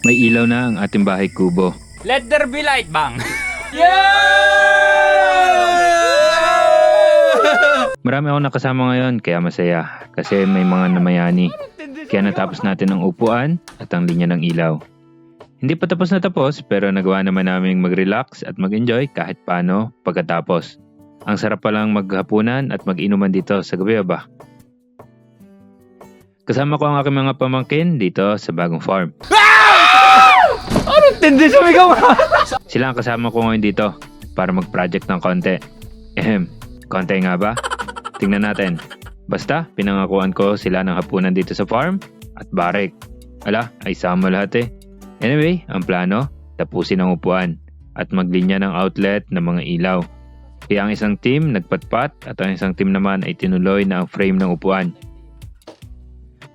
May ilaw na ang ating bahay kubo. Let there be light, bang! Marami akong nakasama ngayon kaya masaya kasi may mga namayani. Kaya natapos natin ang upuan at ang linya ng ilaw. Hindi pa tapos na tapos pero nagawa naman naming mag-relax at mag-enjoy kahit paano pagkatapos. Ang sarap palang maghapunan at mag-inuman dito sa gabi ba? Kasama ko ang aking mga pamangkin dito sa bagong farm. Anong tindi sumigaw ka? Sila ang kasama ko ngayon dito para mag-project ng konti. Konti nga ba? Tingnan natin. Basta, pinangakuan ko sila ng hapunan dito sa farm at barek. Ala, ay sama lahat eh. Anyway, ang plano, tapusin ang upuan at maglinya ng outlet ng mga ilaw. Kaya ang isang team nagpatpat at ang isang team naman ay tinuloy na ang frame ng upuan.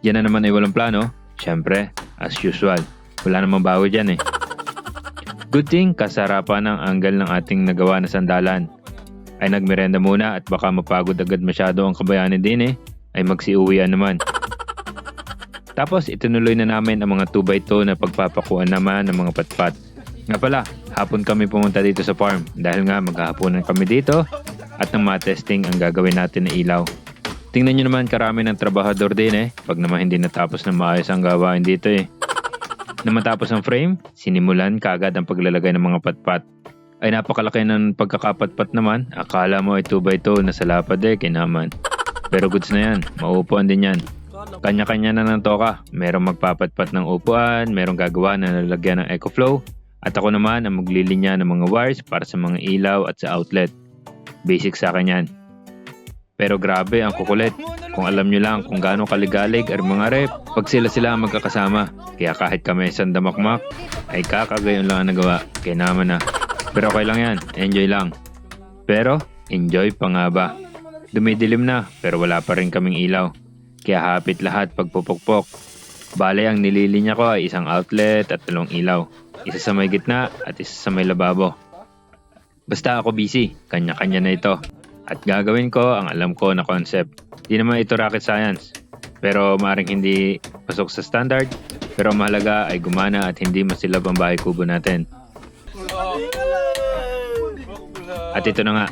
Yan na naman ay walang plano. Siyempre, as usual. Wala namang bago dyan eh. Good thing, kasarapan ang angle ng ating nagawa na sandalan. Ay nagmerenda muna at baka mapagod agad masyado ang kabayanin din eh. Ay magsiuwian naman. Tapos itinuloy na namin ang mga 2x2 na pagpapakuan naman ng mga patpat. Nga pala, hapon kami pumunta dito sa farm dahil nga maghahaponan kami dito at nang matesting ang gagawin natin na ilaw. Tingnan nyo naman karami ng trabahador din eh pag naman hindi natapos na maayos ang gawain dito eh. Na matapos ang frame, sinimulan kaagad ang paglalagay ng mga patpat. Ay napakalaki ng pagkakapatpat naman, akala mo ay 2x2 na sa lapad eh kinaman. Pero goods na yan, mauupuan din yan. Kanya-kanya na ng toka, merong magpapatpat ng upuan, merong gagawa na nalagyan ng EcoFlow, at ako naman ang maglilinya ng mga wires para sa mga ilaw at sa outlet. Basic sa akin yan. Pero grabe ang kukulit. Kung alam nyo lang kung gaano kaligalig ang mga rep, pag sila ang magkakasama. Kaya kahit kami isang damakmak, ay kakagayon lang ang nagawa. Kaya naman na. Pero okay lang yan, enjoy lang. Pero, enjoy pa nga ba? Dumidilim na, pero wala pa rin kaming ilaw. Kaya hapit lahat pagpupukpok. Bale, ang nililinya ko ay isang outlet at 2 ilaw. Isa sa may gitna at isa sa may lababo. Basta ako busy, kanya-kanya na ito. At gagawin ko ang alam ko na concept. Di naman ito rocket science. Pero maaaring hindi pasok sa standard. Pero mahalaga ay gumana at hindi masilab ang bahay kubo natin. At ito na nga,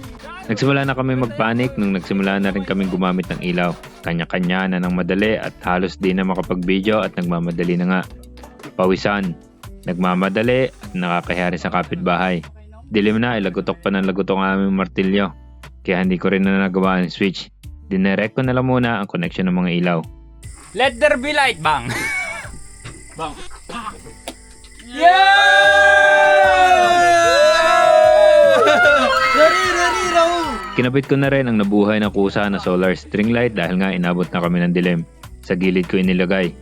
nagsimula na kami magpanik nung nagsimula na rin kami gumamit ng ilaw. Kanya-kanya na ng madali at halos di na makapag-video at nagmamadali na nga. Pawisan, nagmamadali at nakakahiya rin sa kapitbahay. Dilim na, ilagutok pa ng lagutok ang aming martilyo. Kaya hindi ko rin na nagawa ang switch. Dinirect ko na lang muna ang connection ng mga ilaw. Let there be light, bang! Bang! Kinabit ko na rin ang nabuhay na kusa na solar string light dahil nga inabot na kami ng dilim. Sa gilid ko inilagay.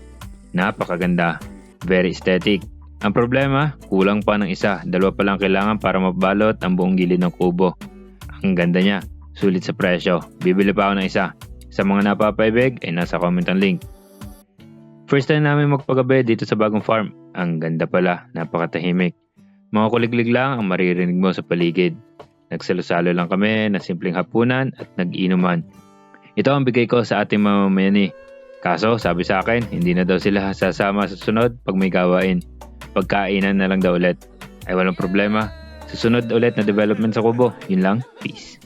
Napakaganda. Very aesthetic. Ang problema, kulang pa ng isa. 2 pa lang kailangan para mabalot ang buong gilid ng kubo. Ang ganda niya. Sulit sa presyo. Bibili pa ako ng isa. Sa mga napapaibig ay nasa comment ang link. First time namin magpagabi dito sa bagong farm. Ang ganda pala. Napakatahimik. Mga kuliglig lang ang maririnig mo sa paligid. Nagsalo-salo lang kami na simpleng hapunan at nag-inuman. Ito ang bigay ko sa ating mamamayani. Kaso sabi sa akin, hindi na daw sila sasama sa sunod pag may gawain. Pagkainan na lang daw ulit. Ay walang problema. Susunod ulit na development sa kubo. Yun lang. Peace.